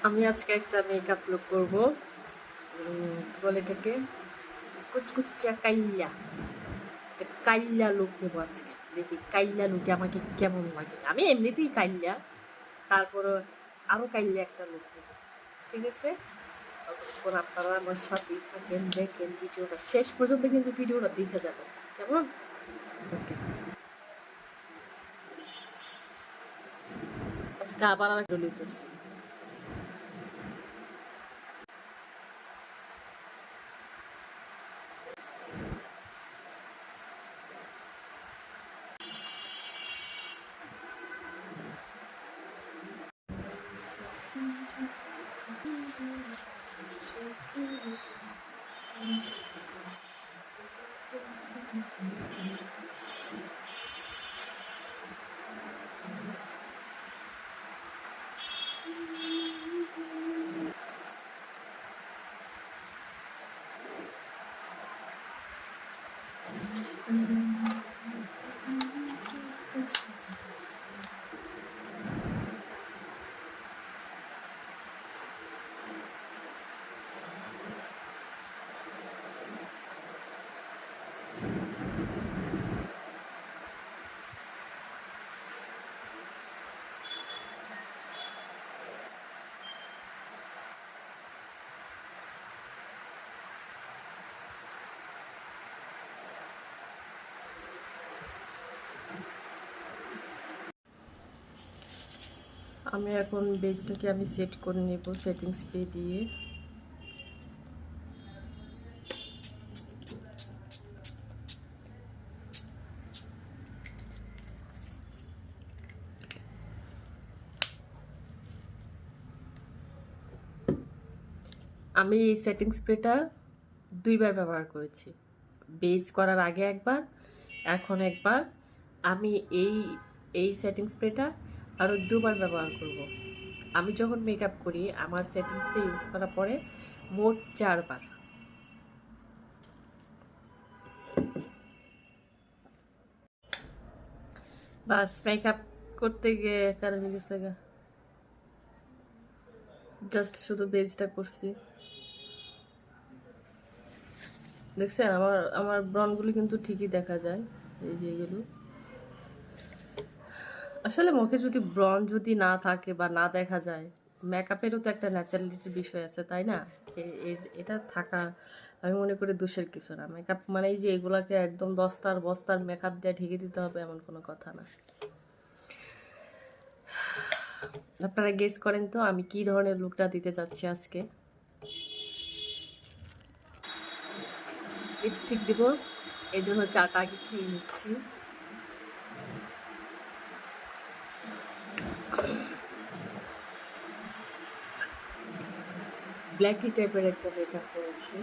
আমি আজকে একটা মেকআপ লুক করব। বলে এটাকে কুচকুচা কাইল্লা, একটা কাইল্লা লুক দেবো আজকে। দেখি কাইল্লা লুকে আমাকে কেমন লাগে। আমি এমনিতেই কাইল্লা, তারপরে আরো কাইল্লা একটা লুক দেবো। ঠিক আছে, ততক্ষণ আপনারা আমার সাথেই থাকেন, দেখেন ভিডিওটা শেষ পর্যন্ত, কিন্তু ভিডিওটা দেখে যাবেন কেমন। ওকে, আজকে আবার আর একটা লিখতেছি। আমি এখন বেজটাকে আমি সেট করে নেব সেটিং স্প্রে দিয়ে। আমি এই সেটিং স্প্রেটা দুইবার ব্যবহার করেছি, বেজ করার আগে একবার, এখন একবার। আমি এই এই সেটিং স্প্রেটা আরও দুবার ব্যবহার করব। আমি যখন মেকআপ করি আমার সেটিং স্প্রে ইউজ করার পরে মোট 4 বার। বাস মেকআপ করতে গিয়ে কারণে গেছে গা, জাস্ট শুধু বেজটা করছি। দেখছেন আমার আমার ব্রনগুলো কিন্তু ঠিকই দেখা যায়, এই যে এগুলো। আসলে মুখে যদি ব্রন যদি না থাকে বা না দেখা যায়, মেকআপেরও তো একটা ন্যাচারালিটির বিষয় আছে, তাই না? এটা থাকা আমি মনে করি দোষের কিছু না। মেকআপ মানে এই যে এগুলাকে একদম দস্তার বস্তার মেকআপ দিয়ে ঢেকে দিতে হবে এমন কোনো কথা না। আপনারা গেস করেন তো আমি কি ধরনের লুকটা দিতে চাচ্ছি আজকে। লিপস্টিক দিব, এই জন্য চাটা আগে খেয়ে নিচ্ছি। ব্ল্যাকি টাইপের একটা মেকআপ করেছি।